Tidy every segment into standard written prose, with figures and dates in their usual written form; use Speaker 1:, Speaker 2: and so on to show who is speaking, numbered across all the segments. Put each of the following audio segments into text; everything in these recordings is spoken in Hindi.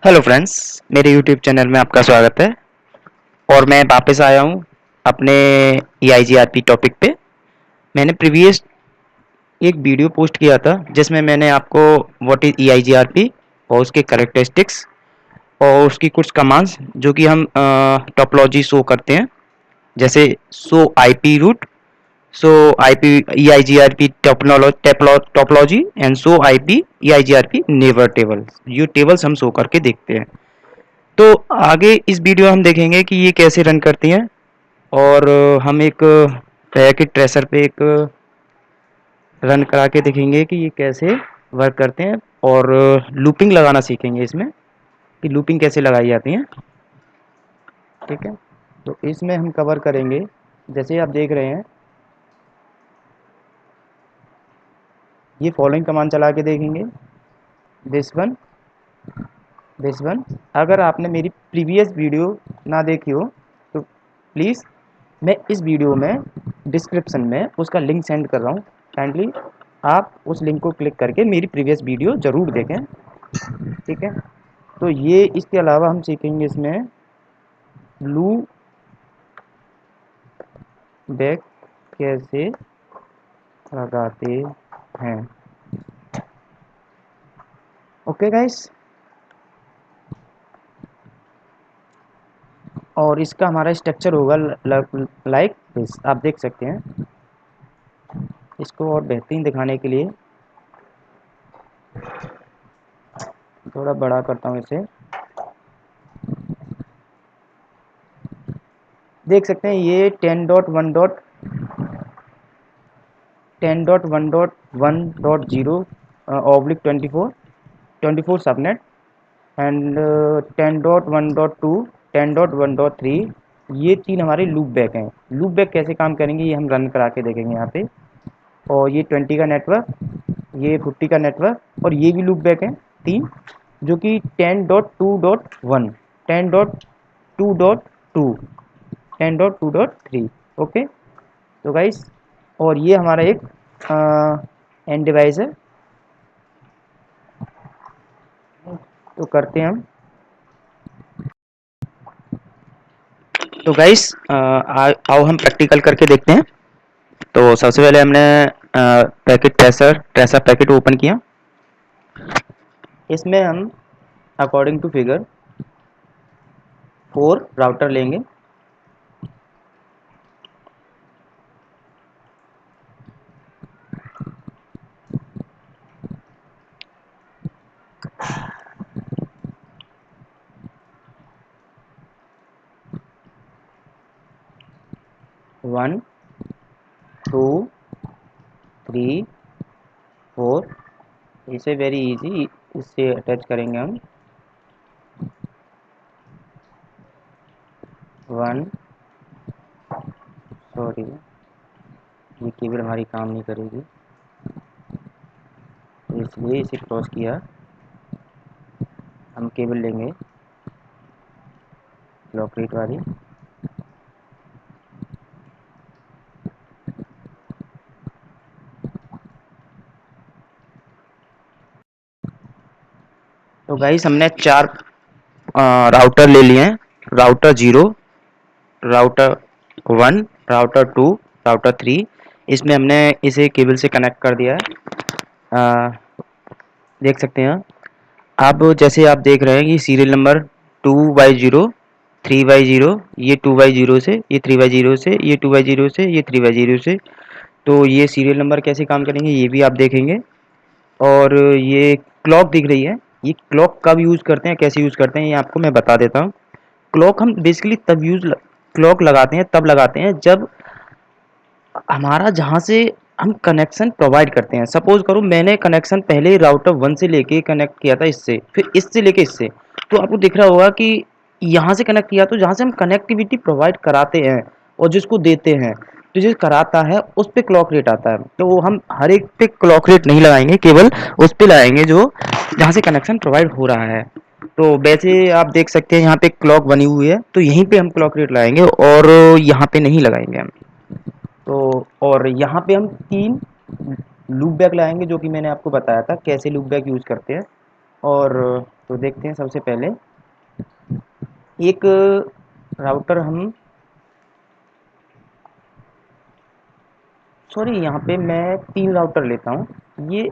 Speaker 1: हेलो फ्रेंड्स, मेरे यूट्यूब चैनल में आपका स्वागत है। और मैं वापस आया हूँ अपने EIGRP टॉपिक पे। मैंने प्रीवियस एक वीडियो पोस्ट किया था जिसमें मैंने आपको व्हाट इज EIGRP और उसके कैरेक्टरिस्टिक्स और उसकी कुछ कमांड्स जो कि हम टोपोलॉजी शो करते हैं, जैसे show IP root, show IP EIGRP topology and show IP EIGRP neighbour table. ये टेबल्स हम शो करके देखते हैं। तो आगे इस वीडियो हम देखेंगे कि ये कैसे रन करती हैं। और हम एक पैकेट ट्रेसर पे एक रन करा के देखेंगे कि ये कैसे वर्क करते हैं। और लूपिंग लगाना सीखेंगे इसमें कि लूपिंग कैसे लगाई जाती है। ठीक है, तो इसमें हम कवर करेंगे, जैसे आप देख रहे हैं, ये फॉलोइंग कमांड चला के देखेंगे। This one, this one. अगर आपने मेरी प्रीवियस वीडियो ना देखी हो तो प्लीज़, मैं इस वीडियो में डिस्क्रिप्शन में उसका लिंक सेंड कर रहा हूँ। काइंडली आप उस लिंक को क्लिक करके मेरी प्रीवियस वीडियो ज़रूर देखें। ठीक है, तो ये इसके अलावा हम सीखेंगे इसमें लू बैक कैसे लगाते हैं। ओके गाइस, और इसका हमारा स्ट्रक्चर होगा लाइक दिस। आप देख सकते हैं। इसको और बेहतरीन दिखाने के लिए थोड़ा बड़ा करता हूँ इसे। देख सकते हैं ये 10.1.10.1.1.0 -24 सबनेट एंड 10.1.2 10.1.3, ये तीन हमारे लूप बैक हैं। लूप बैक कैसे काम करेंगे ये हम रन करा के देखेंगे यहाँ पे। और ये 20 का नेटवर्क, ये 50 का नेटवर्क, और ये भी लूप बैक हैं तीन, जो कि 10.2.1 10.2.2 10.2.3। ओके, तो गाइस, और ये हमारा एक एंड डिवाइस है। तो करते हैं हम। तो गाइस, आओ हम प्रैक्टिकल करके देखते हैं। तो सबसे पहले हमने पैकेट ट्रेसर पैकेट ओपन किया। इसमें हम अकॉर्डिंग टू फिगर 4 राउटर लेंगे। One, two, three, four. इसे वेरी इजी, इससे अटैच करेंगे हम। वन, सॉरी, ये केबल हमारी काम नहीं करेगी, तो इसलिए इसे क्रॉस किया। हम केबल लेंगे लॉकरेट वाली। तो गाइस, हमने चार राउटर ले लिए हैं। Router zero, router one, router two, router three. इसमें हमने इसे केबल से कनेक्ट कर दिया है। देख सकते हैं आप, जैसे आप देख रहे हैं कि सीरियल नंबर 2/0, 3/0, ये 2/0 से, ये 3/0 से, ये 2/0 से, ये 3/0 से। तो ये सीरियल नंबर कैसे काम करेंगे ये भी आप देखेंगे। और ये क्लॉक दिख रही है, ये क्लॉक कब यूज़ करते हैं, कैसे यूज़ करते हैं, ये आपको मैं बता देता हूँ। क्लॉक हम बेसिकली तब क्लॉक लगाते हैं, तब लगाते हैं जब हमारा जहाँ से हम कनेक्शन प्रोवाइड करते हैं। सपोज करो मैंने कनेक्शन पहले राउटर वन से लेके कनेक्ट किया था इससे, फिर इससे लेके इससे। तो आपको दिख रहा होगा कि यहाँ से कनेक्ट किया, तो जहाँ से हम कनेक्टिविटी प्रोवाइड कराते हैं और जिसको देते हैं, तो जिस कराता है उस पे क्लॉक रेट आता है। तो हम हर एक पे क्लॉक रेट नहीं लगाएंगे, केवल उस पे लगाएंगे जो जहाँ से कनेक्शन प्रोवाइड हो रहा है। तो वैसे आप देख सकते हैं यहाँ पे क्लॉक बनी हुई है, तो यहीं पे हम क्लॉक रेट लगाएंगे और यहाँ पे नहीं लगाएंगे हम। तो और यहाँ पे हम तीन लूप बैक लाएंगे, जो कि मैंने आपको बताया था कैसे लूप बैक यूज़ करते हैं। और तो देखते हैं सबसे पहले एक राउटर हम, सॉरी यहाँ पे मैं 3 राउटर लेता हूँ ये।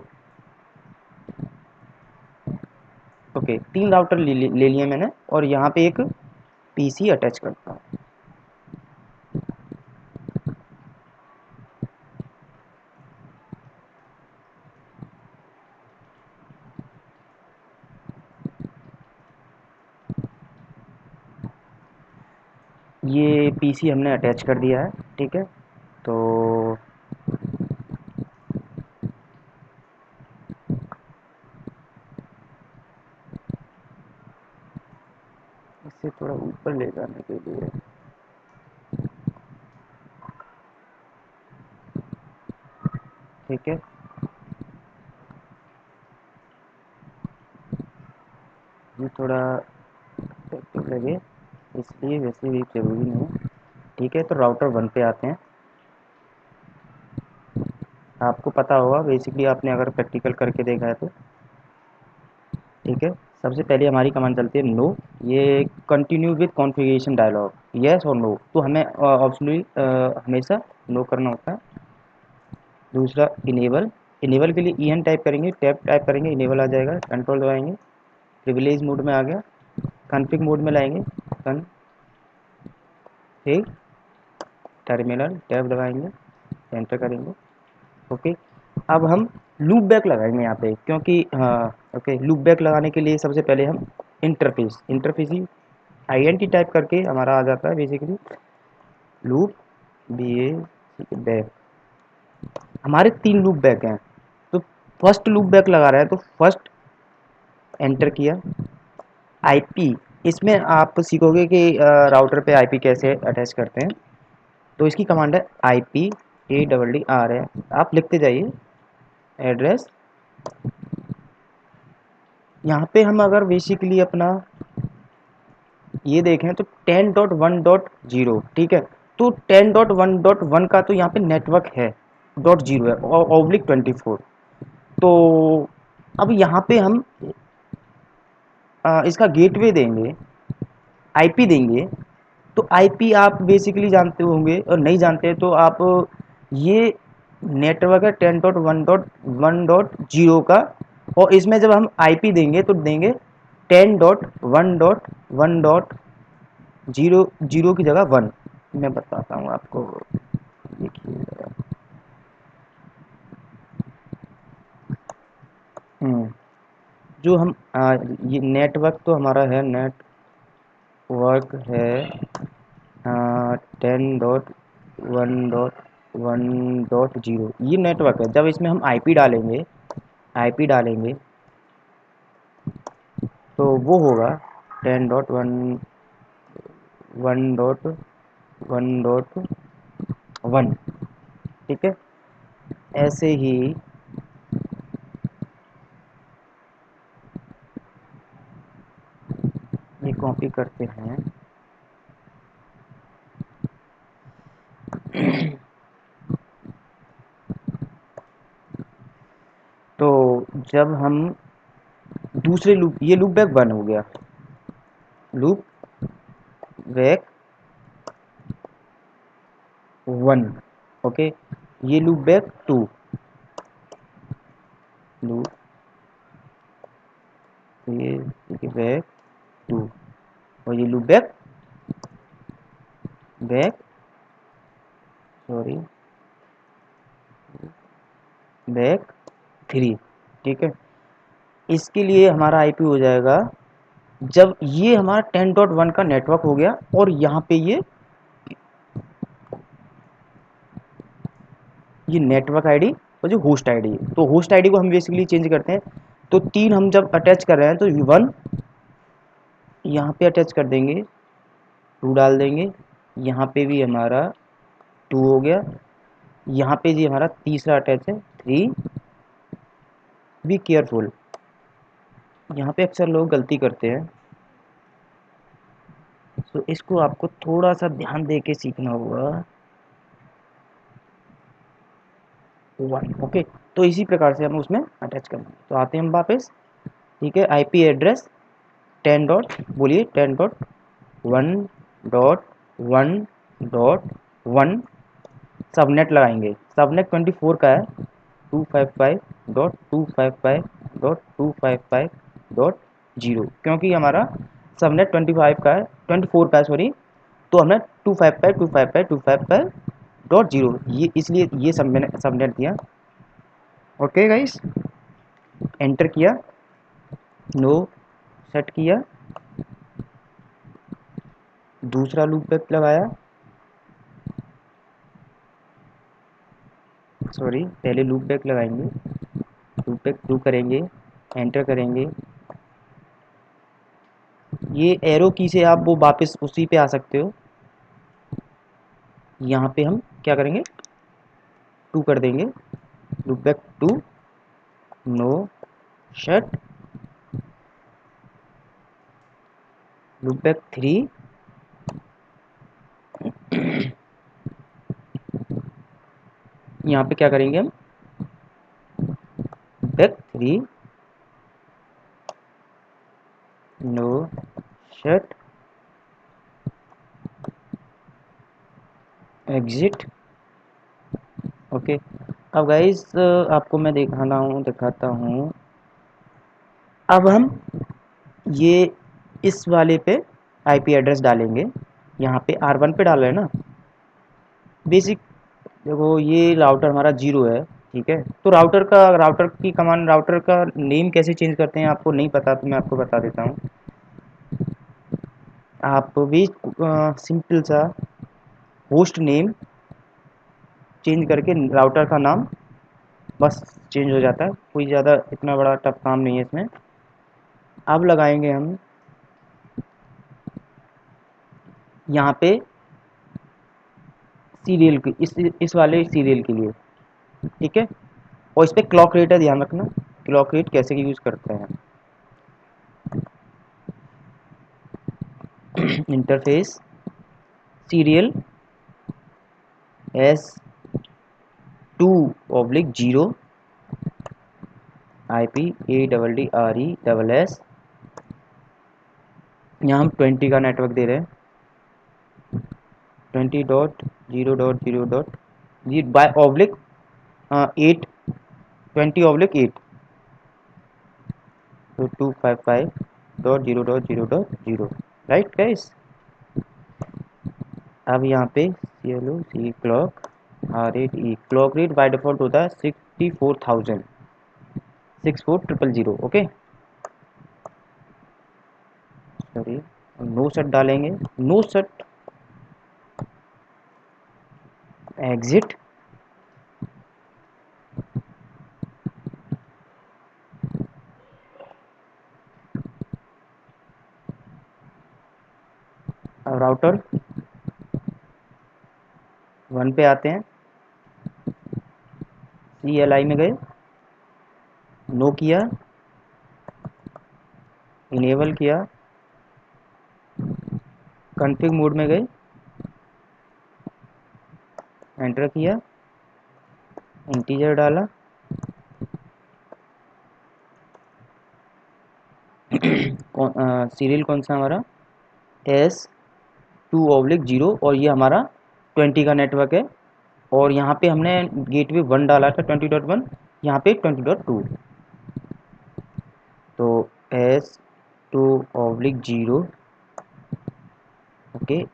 Speaker 1: ओके, 3 राउटर ले लिए मैंने, और यहाँ पे एक पीसी अटैच करता हूँ। ये पीसी हमने अटैच कर दिया है, ठीक है। तो इसे थोड़ा ऊपर ले जाने के लिए, ठीक है, ये थोड़ा इफेक्टिव लगे इसलिए, वैसे भी ज़रूरी नहीं है। ठीक है, तो राउटर 1 पे आते हैं। आपको पता होगा बेसिकली, आपने अगर प्रैक्टिकल करके देखा है तो, ठीक है। सबसे पहले हमारी कमांड चलती है नो, ये continue with configuration dialog, yes और नो, तो हमें ऑप्शनली हमेशा नो करना होता है। दूसरा इनेबल, इनेबल के लिए ई एन टाइप करेंगे, टैब टाइप करेंगे, इनेबल आ जाएगा, कंट्रोल दबाएंगे, प्रिविलेज मोड में आ गया, कॉन्फ़िग मोड में लाएंगे, कॉन्फ़िग, टर्मिनल टैब दबाएंगे, एंटर करेंगे। ओके, अब हम लूप बैक लगाएंगे यहाँ पे, क्योंकि हाँ, ओके, लूप बैक लगाने के लिए सबसे पहले हम इंटरफेस, इंटरफेस ही आई एन टी टाइप करके हमारा आ जाता है basically loop B A back. हमारे 3 लूप बैक हैं, तो फर्स्ट लूप बैक लगा रहे हैं, तो फर्स्ट एंटर किया। आईपी, इसमें आप सीखोगे कि राउटर पे आईपी कैसे अटैच करते हैं। तो इसकी कमांड है I P A double D R है, आप लिखते जाइए एड्रेस। यहाँ पे हम अगर बेसिकली अपना ये देखें तो 10.1.0, ठीक है। तो 10.1.1 का तो यहाँ पे नेटवर्क है, डॉट जीरो है, ऑब्लिक 24। तो अब यहाँ पे हम इसका गेटवे देंगे, आईपी देंगे। तो आईपी आप बेसिकली जानते होंगे, और नहीं जानते तो आप, ये नेटवर्क है 10.1.1.0 का, और इसमें जब हम आईपी देंगे तो देंगे 10.1.1.0, जीरो की जगह 1। मैं बताता हूँ आपको, देखिए। जो हम ये नेटवर्क तो हमारा है, नेटवर्क है 10.1.1.0, ये नेटवर्क है। जब इसमें हम आईपी डालेंगे, आईपी डालेंगे तो वो होगा 10.1.1.1, ठीक है। ऐसे ही ये कॉपी करते हैं। तो जब हम दूसरे लूप, ये लूप बैक 1 हो गया, लूप बैक 1, ओके। ये लूप बैक 2, लूप, ये बैक 2, और ये loop back, back, sorry, back 3, ठीक है। इसके लिए हमारा आईपी हो जाएगा, जब ये हमारा 10.1 का नेटवर्क हो गया, और यहाँ पे ये नेटवर्क आईडी और जो होस्ट आईडी, तो होस्ट आईडी को हम बेसिकली चेंज करते हैं। तो 3 हम जब अटैच कर रहे हैं तो 1 यहाँ पे अटैच कर देंगे, 2 डाल देंगे, यहाँ पे भी हमारा 2 हो गया, यहाँ पे जी हमारा तीसरा अटैच है 3। बी केयरफुल, यहाँ पे अक्सर लोग गलती करते हैं, तो इसको आपको थोड़ा सा ध्यान दे के सीखना होगा। 1, ओके। तो इसी प्रकार से हम उसमें अटैच करेंगे। तो आते हैं हम वापस, ठीक है। आईपी एड्रेस 10 डॉट, बोलिए 10.1.1.1 सबनेट लगाएंगे। सबनेट 24 का है, 255.255.255.0, क्योंकि हमारा सबनेट 25 का है, 24 का है सॉरी, तो हमने 255.255.255.0 ये इसलिए ये सबनेट सबनेट दिया। ओके गाइस, एंटर किया, नो सेट किया, दूसरा लूप बैक लगाया, सॉरी पहले लूप बैक लगाएंगे, लूप बैक 2 करेंगे, एंटर करेंगे। ये एरो की से आप वो वापस उसी पे आ सकते हो। यहाँ पे हम क्या करेंगे, 2 कर देंगे, loop back 2, no shut, loop back 3, यहाँ पे क्या करेंगे हम, back 3, no shut, exit. Okay. अब गाइस आपको मैं दिखाता हूँ। अब हम ये इस वाले पे आईपी एड्रेस डालेंगे, यहाँ पे R1 पे डाल रहे हैं ना बेसिक। देखो ये राउटर हमारा 0 है, ठीक है। तो राउटर की कमांड, राउटर का नेम कैसे चेंज करते हैं आपको नहीं पता, तो मैं आपको बता देता हूँ। आप भी सिंपल सा होस्ट नेम चेंज करके राउटर का नाम बस चेंज हो जाता है, कोई ज़्यादा इतना बड़ा टफ काम नहीं है इसमें। अब लगाएंगे हम यहाँ पे सीरियल की, इस वाले सीरियल के लिए, ठीक है। और इस पर क्लॉक रेट है, ध्यान रखना क्लॉक रेट कैसे यूज़ करते हैं। Interface serial S2/0 IP ADDRESS, यहाँ हम 20 का नेटवर्क दे रहे हैं, 20.0.0. जी बाय ऑब्लिक 8, 20/8, तो 255.0.0.0, राइट गाइस। अब यहाँ पे CLOC clock RAT clock rate by default होता है 64,000, 64,000, ओके सॉरी। नो सेट डालेंगे, नो सेट, एग्जिट। राउटर 1 पे आते हैं, CLI में गए, नो किया, इनेबल किया, कॉन्फ़िग मोड में गए, एंटर किया, इंटीजर डाला, सीरियल कौन सा हमारा S2/0, और ये हमारा 20 का नेटवर्क है। और यहाँ पे हमने गेटवे 1 डाला था 20.1, यहाँ पे 20.2, तो S2/0, okay.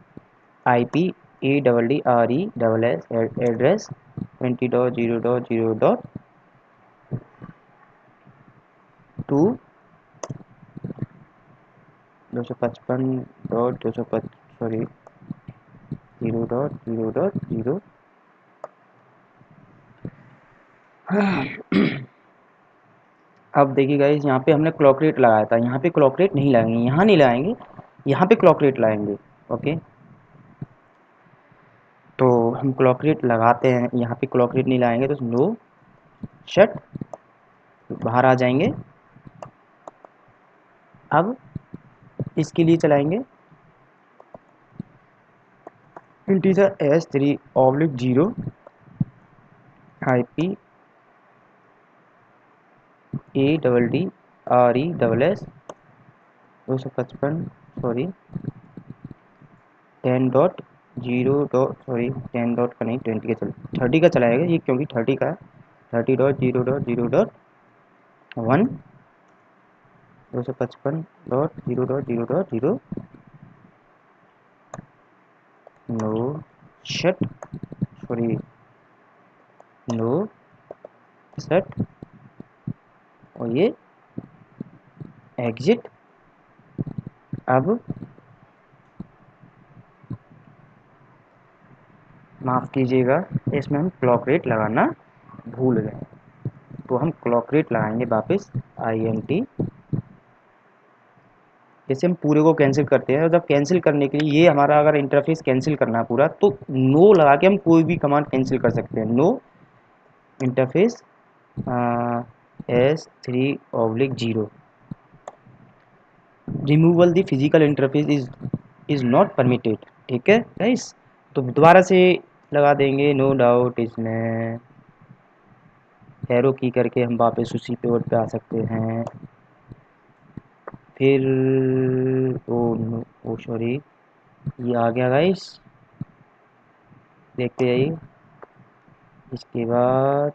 Speaker 1: IP ADDRESS address 20.0.0.2, 255.255, sorry 0.0.0। अब देखिए गाइस, यहाँ पे हमने क्लॉक रेट लगाया था, यहाँ पे क्लॉक रेट नहीं लगाएंगे, यहाँ नहीं लगाएंगे, यहाँ पे क्लॉक रेट लगाएंगे, ओके। तो हम क्लॉक रेट लगाते हैं, यहाँ पे क्लॉक रेट नहीं लगाएंगे, तो नो शट, बाहर आ जाएंगे। अब इसके लिए चलाएंगे integer S3/0 IP ADD RESS 255 sorry 10 का नहीं 20 का 30 का चलाएगा ये, क्योंकि 30 का 30.0.0.1 255.0.0.0 no shut sorry no set, और ये एग्जिट। अब माफ़ कीजिएगा, इसमें हम क्लॉक रेट लगाना भूल गए, तो हम क्लॉक रेट लगाएंगे वापस INT। जैसे हम पूरे को कैंसिल करते हैं, और जब कैंसिल करने के लिए ये हमारा अगर इंटरफेस कैंसिल करना है पूरा, तो नो लगा के हम कोई भी कमांड कैंसिल कर सकते हैं। No interface S3/0 removal the physical interface is not permitted. ठीक है गाइस, तो दोबारा से लगा देंगे नो डाउट। इसमें एरो की करके हम वापस उसी पे वर्ड पे आ सकते हैं। फिर ओ सॉरी, ये आ गया गाइस, देखते जाइए। इसके बाद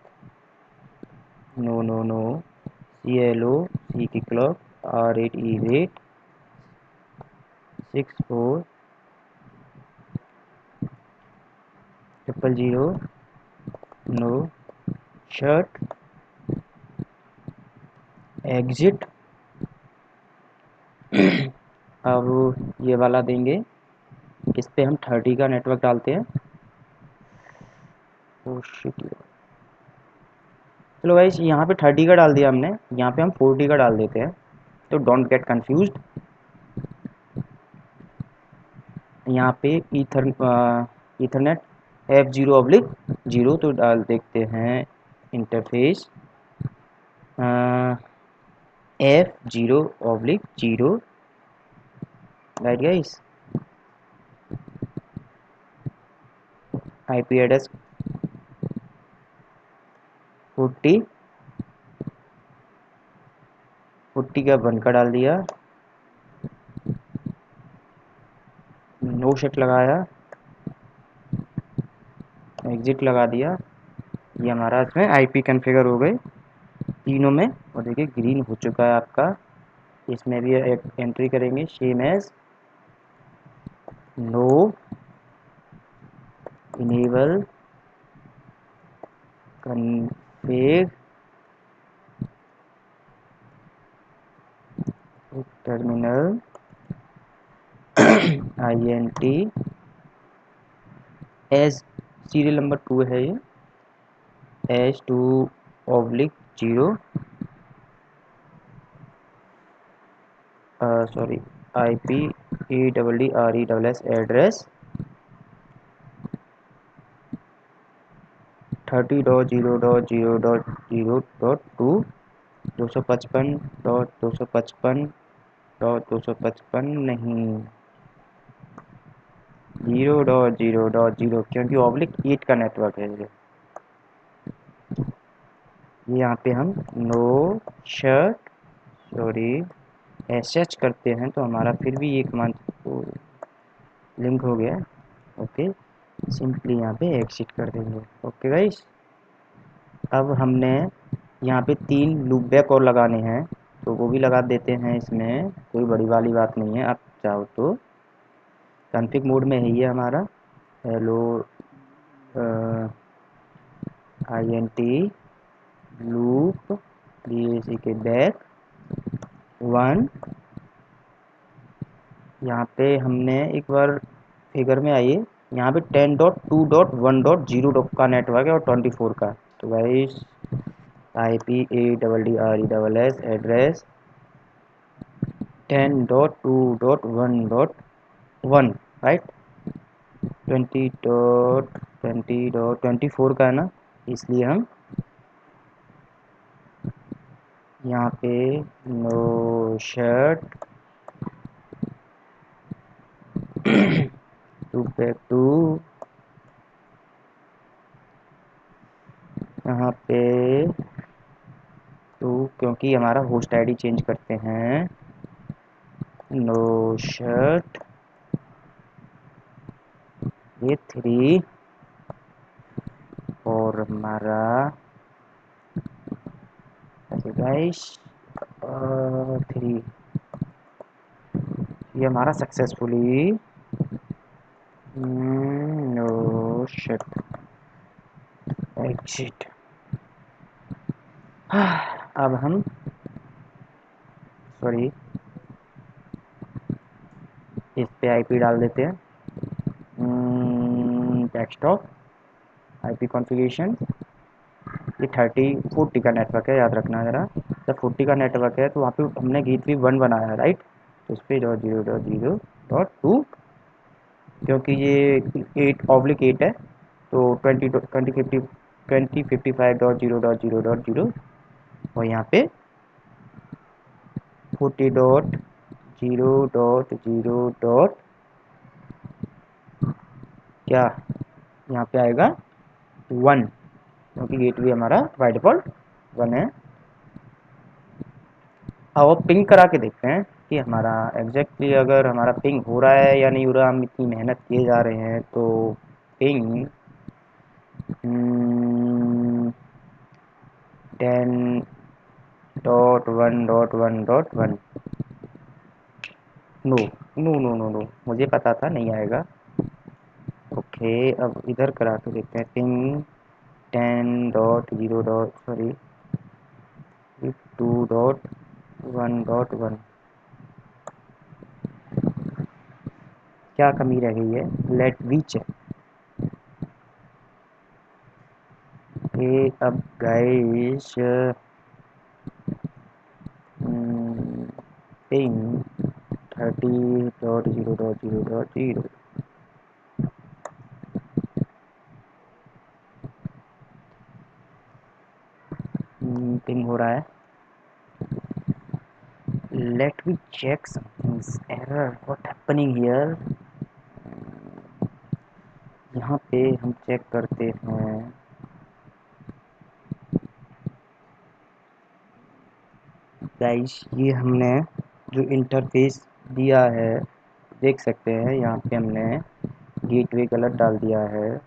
Speaker 1: no no no CLO C की clock R8E8 6400 no shut exit. अब ये वाला देंगे, इस पे हम 30 का नेटवर्क डालते हैं। ओ शिट, चलो भाई यहाँ पे 30 का डाल दिया हमने, यहाँ पे हम 40 का डाल देते हैं, तो डोंट गेट कंफ्यूज्ड। यहाँ पे ईथरनेट F0/0 तो डाल देखते हैं interface F0/0 right guys. IP address 40 का 1 का डाल दिया, नो शट लगाया, एग्जिट लगा दिया। ये हमारा इसमें IP कॉन्फ़िगर हो गए तीनों में, और देखिए ग्रीन हो चुका है आपका। इसमें भी एक एंट्री करेंगे same as no enable config terminal INT as serial number 2 है ये, S2/0 sorry IP EERESS address 30.0.0.0.2 255.255.255 नहीं 0.0.0, क्योंकि ऑब्लिक 8 का नेटवर्क है ये। यहाँ पे हम नो शर्ट सॉरी SH करते हैं, तो हमारा फिर भी ये कमांड लिंक हो गया। ओके, सिंपली यहाँ पे एग्जिट कर देंगे। ओके गाइस, अब हमने यहाँ पे 3 लूप बैक और लगाने हैं, तो वो भी लगा देते हैं। इसमें कोई बड़ी वाली बात नहीं है, आप चाहो तो कॉन्फ़िग मोड में है ये हमारा। हेलो INT लूप DAC के बैक 1। यहाँ पे हमने एक बार फिगर में आइए, यहाँ पे 10.2.1.0 का नेटवर्क है और 24 का, तो guys IP EERESS address 10.2.1.1 right, 20.20.24 का है ना, इसलिए हम यहाँ पे no shut to back two, यहाँ पे क्योंकि हमारा होस्ट आईडी चेंज करते हैं नो शर्ट ये 3 और हमारा गाइस 3 ये हमारा सक्सेसफुली नो शर्ट एग्जिट। अब हम सॉरी इस पे आईपी डाल देते हैं डेस्कटॉप आईपी कॉन्फ़िगरेशन। ये 3040 का नेटवर्क है, याद रखना ज़रा। जब 40 का नेटवर्क है तो वहाँ पे हमने गेटवे 1 बनाया है, राइट। तो इस पर .0.0.2 क्योंकि ये 8/8 है तो 2055.0.0.0 और यहाँ पे 40.0.0. क्या यहाँ पे आएगा 1 क्योंकि गेटवे हमारा बाय डिफ़ॉल्ट 1 है। अब पिंग करा के देखते हैं कि हमारा एग्जैक्टली अगर हमारा पिंग हो रहा है या नहीं हो रहा। हम इतनी मेहनत किए जा रहे हैं तो ping 10.1.1.1 no no no no no, मुझे पता था नहीं आएगा। ओके अब इधर करा के देखते हैं पिंग 10.0. सॉरी 2.1.1। क्या कमी रह गई है, लेट वी चेक। ओके अब गाइस पिंग 30.0.0.0 पिंग हो रहा है। Let me check somethings error what happening here. यहाँ पे हम चेक करते हैं गाइस, ये हमने जो इंटरफेस दिया है देख सकते हैं यहाँ पे हमने गेटवे गलत डाल दिया है।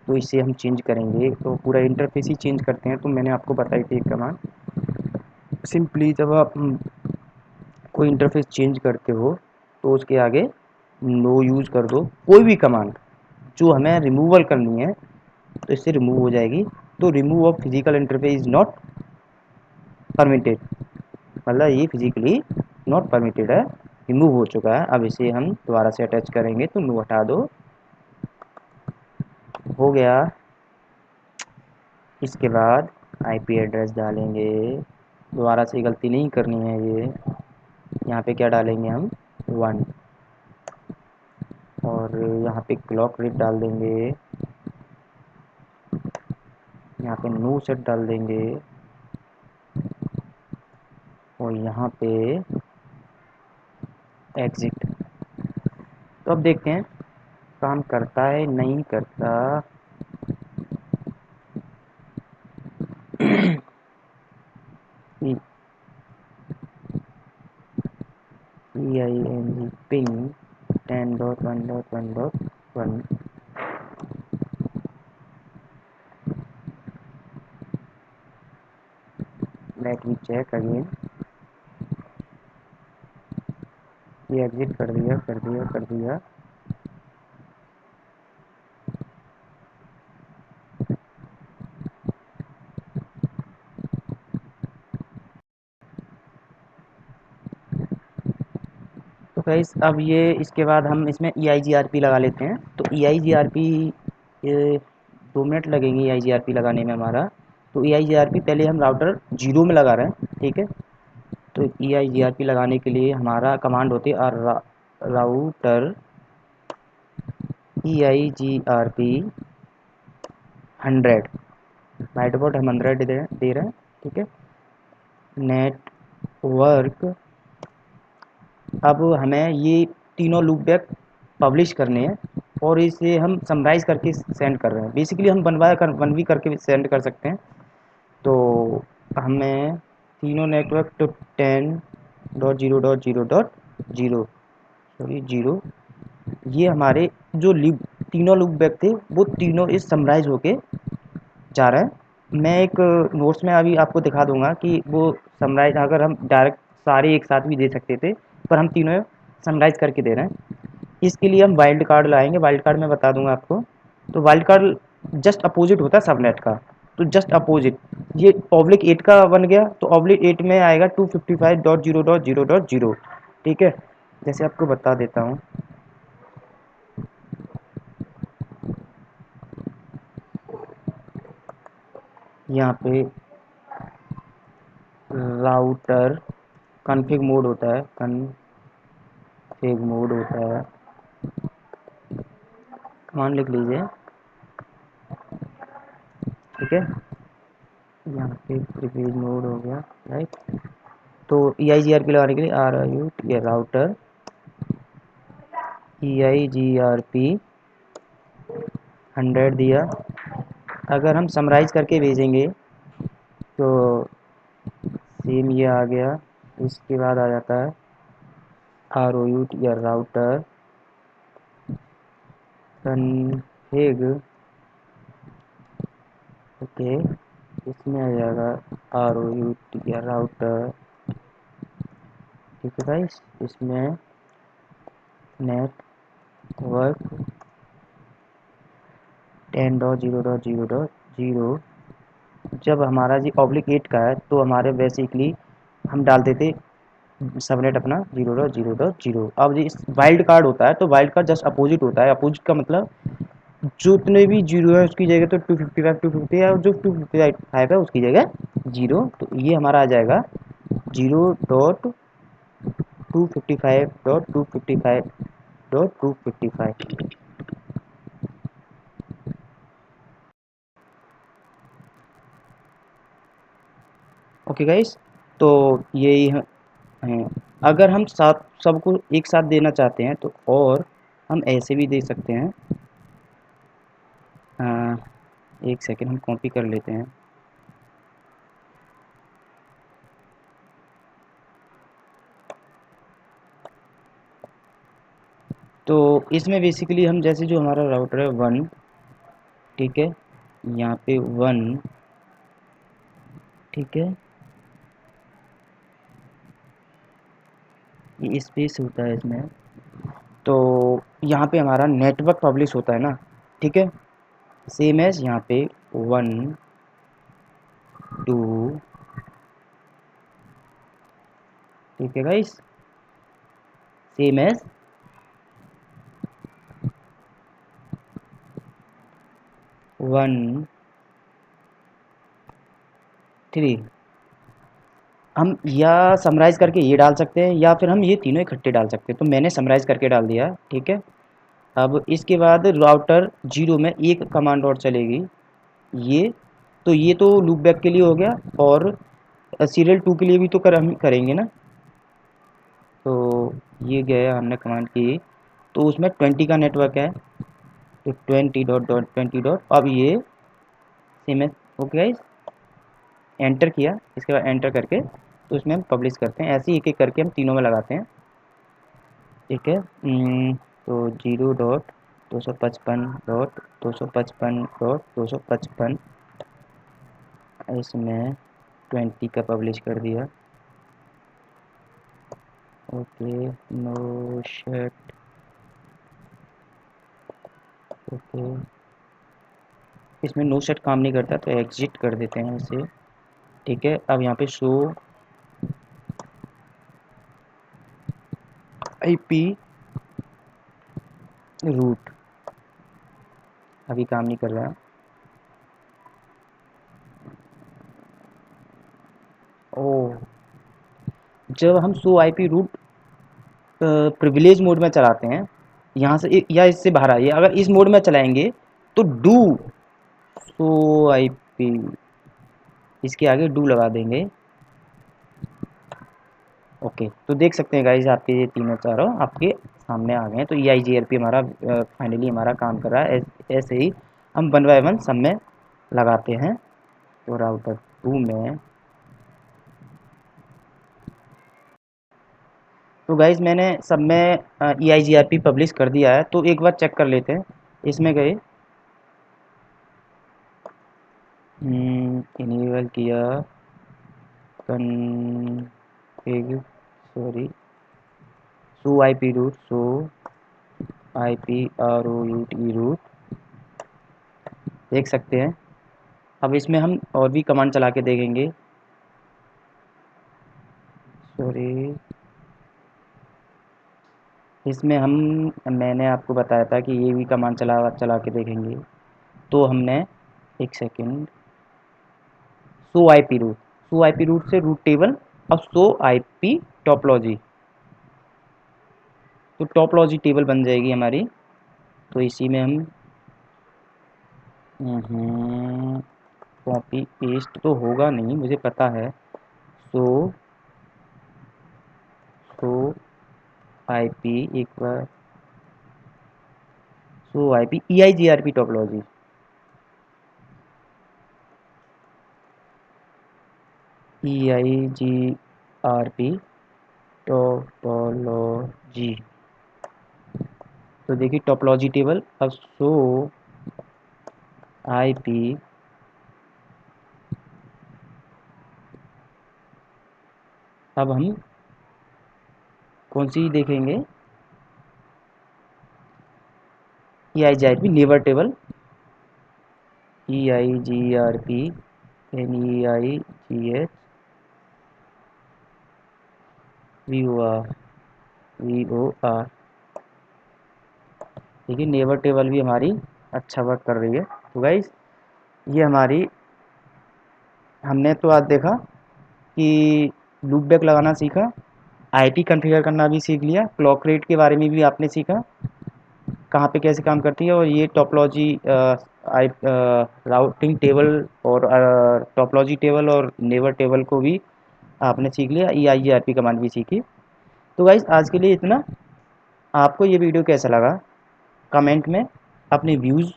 Speaker 1: तो इसे हम चेंज करेंगे तो पूरा इंटरफेस ही चेंज करते हैं। तो मैंने आपको बताई थी एक कमांड, सिंपली जब आप कोई इंटरफेस चेंज करते हो तो उसके आगे नो यूज़ कर दो। कोई भी कमांड जो हमें रिमूवल करनी है तो इससे रिमूव हो जाएगी। तो remove of physical interface is not permitted, मतलब ये फिजिकली नॉट परमिटेड है, रिमूव हो चुका है। अब इसे हम दोबारा से अटैच करेंगे तो नो हटा दो, हो गया। इसके बाद आईपी एड्रेस डालेंगे, दोबारा से गलती नहीं करनी है ये। यहाँ पे क्या डालेंगे हम 1 और यहाँ पे क्लॉक रेट डाल देंगे, यहाँ पे नो सेट डाल देंगे और यहाँ पे एग्ज़िट। तो अब देखते हैं काम करता है नहीं करता। PING ping 10.1.1.1। Let me check again. ये एग्जिट कर दिया कर दिया कर दिया। तो गाइस अब ये इसके बाद हम इसमें EIGRP लगा लेते हैं। तो EIGRP 2 मिनट लगेंगे EIGRP लगाने में हमारा। तो EIGRP पहले हम राउटर 0 में लगा रहे हैं, ठीक है। तो EIGRP लगाने के लिए हमारा कमांड होती है राउटर EIGRP 100 बाय डिफॉल्ट हम 100 दे रहे हैं, ठीक है। नेटवर्क, अब हमें ये तीनों लूप बैक पब्लिश करने हैं और इसे हम समराइज़ करके सेंड कर रहे हैं। बेसिकली हम वन भी करके सेंड कर सकते हैं। तो हमें तीनों नेटवर्क तो 10.0.0.0 सॉरी 0, ये हमारे जो लूप, तीनों लूप बैक थे वो तीनों इस समराइज होके जा रहे हैं। मैं एक नोट्स में अभी आपको दिखा दूंगा कि वो समराइज अगर हम डायरेक्ट सारे एक साथ भी दे सकते थे, पर हम तीनों समराइज करके दे रहे हैं। इसके लिए हम वाइल्ड कार्ड लाएंगे, वाइल्ड कार्ड मैं बता दूंगा आपको। तो वाइल्ड कार्ड जस्ट अपोजिट होता है सबनेट का, तो जस्ट अपोजिट ये ऑब्लिक 8 का बन गया, तो ऑब्लिक 8 में आएगा 255.0.0.0। ठीक है, जैसे आपको बता देता हूँ। यहाँ पे राउटर कॉन्फ़िग मोड होता है, कॉन्फ़िग मोड होता है, कमांड लिख लीजिए। ठीक है, यहाँ पे प्रीपेज मोड हो गया, राइट। तो ई आई जी आर पी लगाने के लिए आर आई यू ये राउटर ई आई जी आर पी 100 दिया। अगर हम समराइज करके भेजेंगे तो सेम ये आ गया। इसके बाद आ जाता है आर ओ यू या राउटर कन्फिग, ओके। इसमें आ जाएगा आर ओ यू या राउटर, ठीक है गाइस। इसमें नेटवर्क 10.0.0.0, जब हमारा जी ऑब्लिक 8 का है तो हमारे बेसिकली हम डाल देते सबनेट अपना 0.0.0। अब जी इस वाइल्ड कार्ड होता है, तो वाइल्ड कार्ड जस्ट अपोजिट होता है। अपोजिट का मतलब जो उतने भी जीरो है उसकी जगह तो 255 है, और जो 255 है उसकी जगह जीरो। तो ये हमारा आ जाएगा 0.255.255.255। ओके गाइस, तो यही है। अगर हम साथ सबको एक साथ देना चाहते हैं तो और हम ऐसे भी दे सकते हैं। एक सेकेंड, हम कॉपी कर लेते हैं। तो इसमें बेसिकली हम जैसे जो हमारा राउटर है 1, ठीक है, यहाँ पे 1, ठीक है, ये स्पेस होता है इसमें। तो यहाँ पे हमारा नेटवर्क पब्लिश होता है ना, ठीक है, सेम एज यहाँ पे 1 2, ठीक है गाइस, सेम एज 1 3। हम या समराइज करके ये डाल सकते हैं या फिर हम ये तीनों इकट्ठे डाल सकते हैं। तो मैंने समराइज करके डाल दिया, ठीक है। अब इसके बाद राउटर 0 में एक कमांड और चलेगी, ये तो ये तो लूप बैक के लिए हो गया, और सीरियल 2 के लिए भी तो हम करेंगे ना। तो ये गया हमने कमांड की, तो उसमें 20 का नेटवर्क है, तो 20.20. अब ये सेम है, ओके गाइस, एंटर किया। इसके बाद एंटर करके तो इसमें हम पब्लिश करते हैं। ऐसे ही एक एक करके हम तीनों में लगाते हैं, ठीक है। तो 0.255.255.255, इसमें 20 का पब्लिश कर दिया, ओके। नो शेट, ओके। इसमें नो सेट काम नहीं करता तो एग्जिट कर देते हैं इसे, ठीक है। अब यहाँ पे शो आईपी रूट अभी काम नहीं कर रहा। ओ, जब हम show IP root privilege mode में चलाते हैं, यहाँ से या इससे बाहर आइए, अगर इस मोड में चलाएंगे तो डू शो आईपी, इसके आगे डू लगा देंगे, ओके। तो देख सकते हैं गाइस, आपके ये तीनों चारों आपके सामने आ गए हैं। तो ई आई जी आर पी हमारा फाइनली हमारा काम कर रहा है। ऐसे ही हम 1 बाय 1 सब में लगाते हैं। तो राउटर 2 में तो गाइज मैंने सब में EIGRP पब्लिश कर दिया है, तो एक बार चेक कर लेते हैं। इसमें गए, इनेबल किया, config, sorry, show IP route, show IP route, देख सकते हैं। अब इसमें हम और भी कमांड चला के देखेंगे। सॉरी, इसमें हम, मैंने आपको बताया था कि ये भी कमांड चला चला के देखेंगे। तो हमने, एक सेकेंड, शो आईपी रूट से रूट टेबल। अब शो आईपी टॉपोलॉजी, तो टॉपोलॉजी टेबल बन जाएगी हमारी। तो इसी में हम कॉपी पेस्ट तो होगा नहीं, मुझे पता है। सो शो आईपी, एक बार, show IP EIGRP topology, EIGRP topology. तो देखिए टोपोलॉजी टेबल। अब शो आईपी, अब हम कौन सी देखेंगे, EIGRP neighbour table, EIGRP NEIGH VOR। देखिए नेबर टेबल भी हमारी अच्छा वर्क कर रही है। तो गाइस, ये हमारी, हमने तो आज देखा कि लूप बैक लगाना सीखा, आईपी कॉन्फ़िगर करना भी सीख लिया, क्लॉक रेट के बारे में भी आपने सीखा, कहाँ पे कैसे काम करती है। और ये टॉपोलॉजी, आई राउटिंग टेबल और टॉपोलॉजी टेबल और नेबर टेबल को भी आपने सीख लिया, EIGRP कमांड भी सीखी। तो गाइस आज के लिए इतना। आपको ये वीडियो कैसा लगा, कमेंट में अपने व्यूज़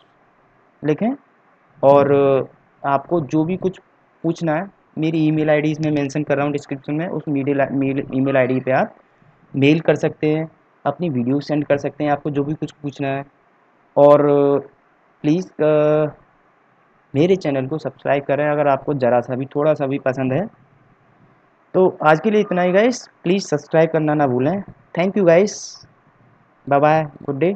Speaker 1: लिखें। और आपको जो भी कुछ पूछना है, मेरी ईमेल आईडी इसमें मेंशन कर रहा हूँ डिस्क्रिप्शन में, उस ईमेल आईडी पे आप मेल कर सकते हैं, अपनी वीडियो सेंड कर सकते हैं, आपको जो भी कुछ पूछना है। और प्लीज़ मेरे चैनल को सब्सक्राइब करें अगर आपको ज़रा सा भी, थोड़ा सा भी पसंद है। तो आज के लिए इतना ही गाइस, प्लीज़ सब्सक्राइब करना ना भूलें। Thank you guys, bye bye, good day.